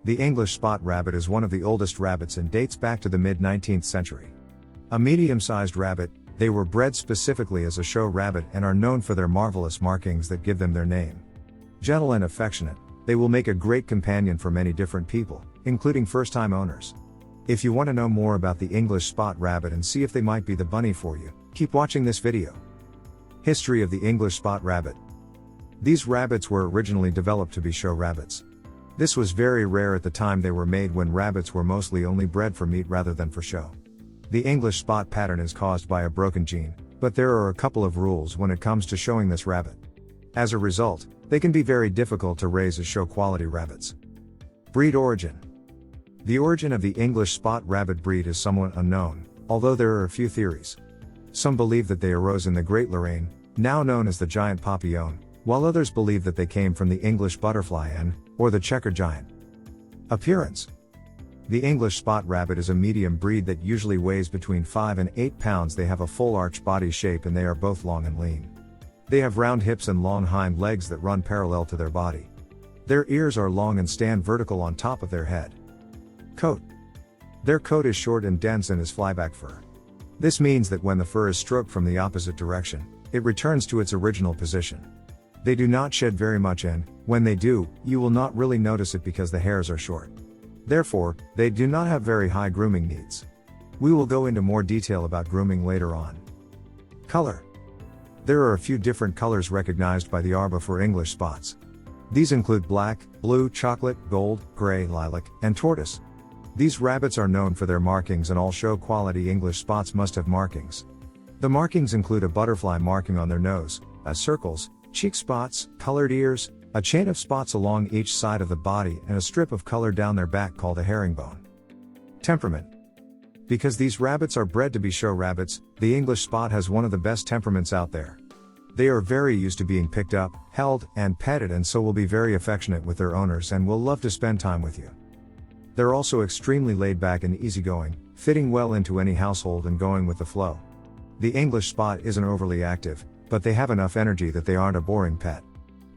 The English spot rabbit is one of the oldest rabbits and dates back to the mid-19th century. A medium-sized rabbit, they were bred specifically as a show rabbit and are known for their marvelous markings that give them their name. Gentle and affectionate, they will make a great companion for many different people, including first-time owners. If you want to know more about the English spot rabbit and see if they might be the bunny for you, keep watching this video. History of the English spot rabbit. These rabbits were originally developed to be show rabbits. This was very rare at the time they were made, when rabbits were mostly only bred for meat rather than for show. The English spot pattern is caused by a broken gene, but there are a couple of rules when it comes to showing this rabbit. As a result, they can be very difficult to raise as show quality rabbits. Breed origin. The origin of the English spot rabbit breed is somewhat unknown, although there are a few theories. Some believe that they arose in the Great Lorraine, now known as the giant papillon, while others believe that they came from the English butterfly hen, or the checker giant. Appearance. The English spot rabbit is a medium breed that usually weighs between 5 and 8 pounds. They have a full arch body shape and they are both long and lean. They have round hips and long hind legs that run parallel to their body. Their ears are long and stand vertical on top of their head. Coat. Their coat is short and dense and is flyback fur. This means that when the fur is stroked from the opposite direction, it returns to its original position. They do not shed very much, and when they do, you will not really notice it because the hairs are short. Therefore, they do not have very high grooming needs. We will go into more detail about grooming later on. Color. There are a few different colors recognized by the ARBA for English spots. These include black, blue, chocolate, gold, gray, lilac, and tortoise. These rabbits are known for their markings, and all show quality English spots must have markings. The markings include a butterfly marking on their nose, circles, cheek spots, colored ears, a chain of spots along each side of the body, and a strip of color down their back called a herringbone. Temperament. Because these rabbits are bred to be show rabbits, the English spot has one of the best temperaments out there. They are very used to being picked up, held, and petted, and so will be very affectionate with their owners and will love to spend time with you. They're also extremely laid back and easygoing, fitting well into any household and going with the flow. The English spot isn't overly active, but they have enough energy that they aren't a boring pet.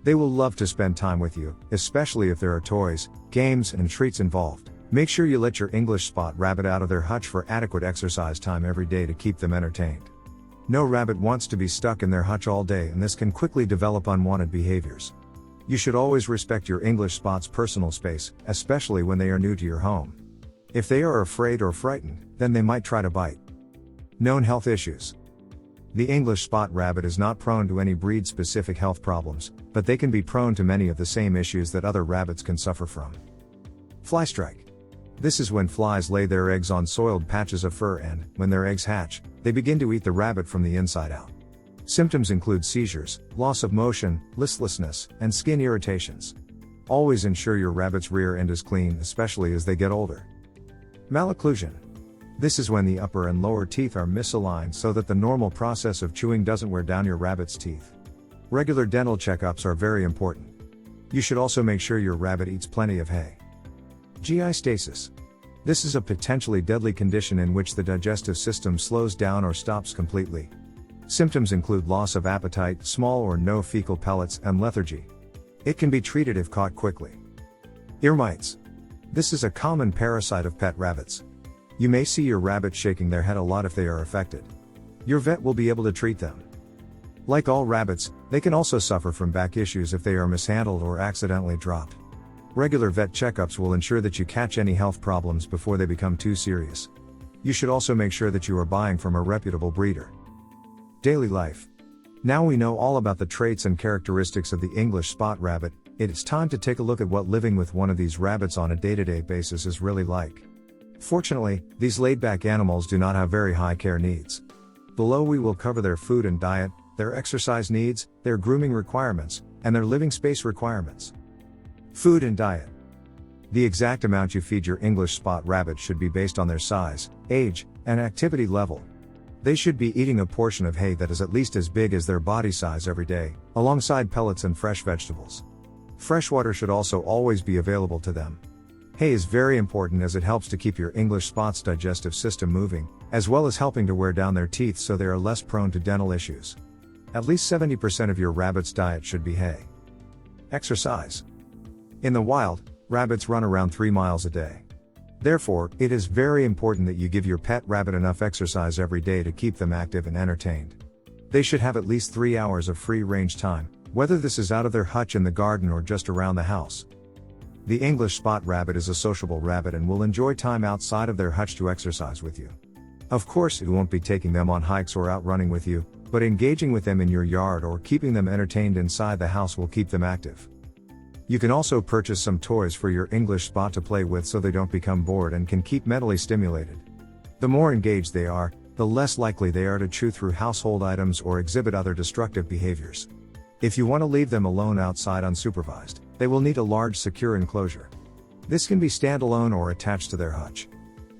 They will love to spend time with you, especially if there are toys, games, and treats involved. Make sure you let your English spot rabbit out of their hutch for adequate exercise time every day to keep them entertained. No rabbit wants to be stuck in their hutch all day, and this can quickly develop unwanted behaviors. You should always respect your English spot's personal space, especially when they are new to your home. If they are afraid or frightened, then they might try to bite. Known health issues. The English spot rabbit is not prone to any breed-specific health problems, but they can be prone to many of the same issues that other rabbits can suffer from. Fly strike. This is when flies lay their eggs on soiled patches of fur, and, when their eggs hatch, they begin to eat the rabbit from the inside out. Symptoms include seizures, loss of motion, listlessness, and skin irritations. Always ensure your rabbit's rear end is clean, especially as they get older. Malocclusion. This is when the upper and lower teeth are misaligned so that the normal process of chewing doesn't wear down your rabbit's teeth. Regular dental checkups are very important. You should also make sure your rabbit eats plenty of hay. GI stasis. This is a potentially deadly condition in which the digestive system slows down or stops completely. Symptoms include loss of appetite, small or no fecal pellets, and lethargy. It can be treated if caught quickly. Ear mites. This is a common parasite of pet rabbits. You may see your rabbit shaking their head a lot if they are affected. Your vet will be able to treat them. Like all rabbits, they can also suffer from back issues if they are mishandled or accidentally dropped. Regular vet checkups will ensure that you catch any health problems before they become too serious. You should also make sure that you are buying from a reputable breeder. Daily life. Now we know all about the traits and characteristics of the English spot rabbit. It is time to take a look at what living with one of these rabbits on a day-to-day basis is really like. Fortunately, these laid-back animals do not have very high care needs. Below we will cover their food and diet, their exercise needs, their grooming requirements, and their living space requirements. Food and diet. The exact amount you feed your English spot rabbit should be based on their size, age, and activity level. They should be eating a portion of hay that is at least as big as their body size every day, alongside pellets and fresh vegetables. Fresh water should also always be available to them. Hay is very important as it helps to keep your English spot's digestive system moving, as well as helping to wear down their teeth so they are less prone to dental issues. At least 70% of your rabbit's diet should be hay. Exercise. In the wild, Rabbits run around 3 miles a day. Therefore, it is very important that you give your pet rabbit enough exercise every day to keep them active and entertained. They should have at least 3 hours of free range time, whether this is out of their hutch in the garden or just around the house. The English spot rabbit is a sociable rabbit and will enjoy time outside of their hutch to exercise with you. Of course, it won't be taking them on hikes or out running with you, but engaging with them in your yard or keeping them entertained inside the house will keep them active. You can also purchase some toys for your English spot to play with so they don't become bored and can keep mentally stimulated. The more engaged they are, the less likely they are to chew through household items or exhibit other destructive behaviors. If you want to leave them alone outside unsupervised, they will need a large secure enclosure. This can be standalone or attached to their hutch.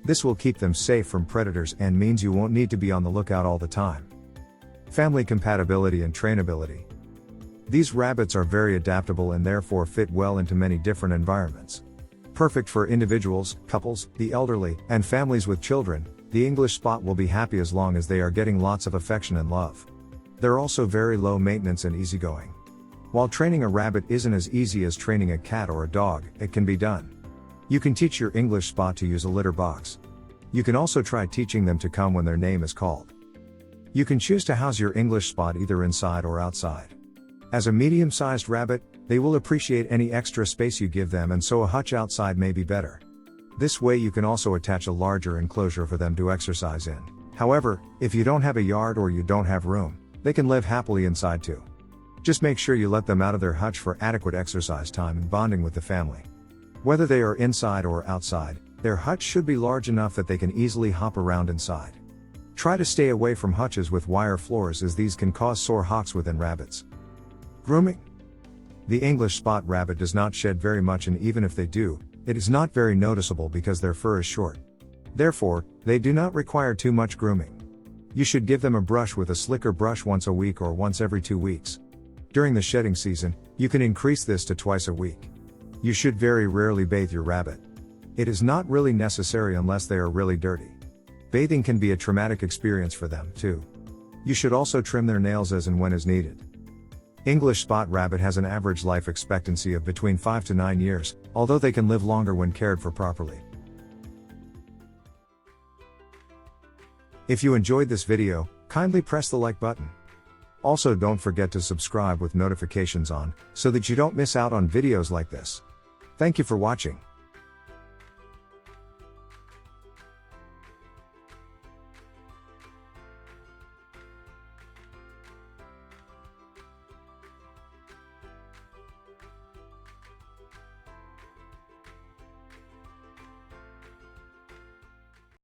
This will keep them safe from predators and means you won't need to be on the lookout all the time. Family compatibility and trainability. These rabbits are very adaptable and therefore fit well into many different environments. Perfect for individuals, couples, the elderly, and families with children, the English spot will be happy as long as they are getting lots of affection and love. They're also very low maintenance and easygoing. While training a rabbit isn't as easy as training a cat or a dog, it can be done. You can teach your English spot to use a litter box. You can also try teaching them to come when their name is called. You can choose to house your English spot either inside or outside. As a medium-sized rabbit, they will appreciate any extra space you give them, and so a hutch outside may be better. This way you can also attach a larger enclosure for them to exercise in. However, if you don't have a yard or you don't have room, they can live happily inside too. Just make sure you let them out of their hutch for adequate exercise time and bonding with the family. Whether they are inside or outside, their hutch should be large enough that they can easily hop around inside. Try to stay away from hutches with wire floors, as these can cause sore hocks within rabbits. Grooming. The English spot rabbit does not shed very much, and even if they do, it is not very noticeable because their fur is short. Therefore, they do not require too much grooming. You should give them a brush with a slicker brush once a week or once every 2 weeks. During the shedding season, you can increase this to twice a week. You should very rarely bathe your rabbit. It is not really necessary unless they are really dirty. Bathing can be a traumatic experience for them, too. You should also trim their nails as and when is needed. English spot rabbit has an average life expectancy of between 5 to 9 years, although they can live longer when cared for properly. If you enjoyed this video, kindly press the like button. Also, don't forget to subscribe with notifications on, so that you don't miss out on videos like this. Thank you for watching.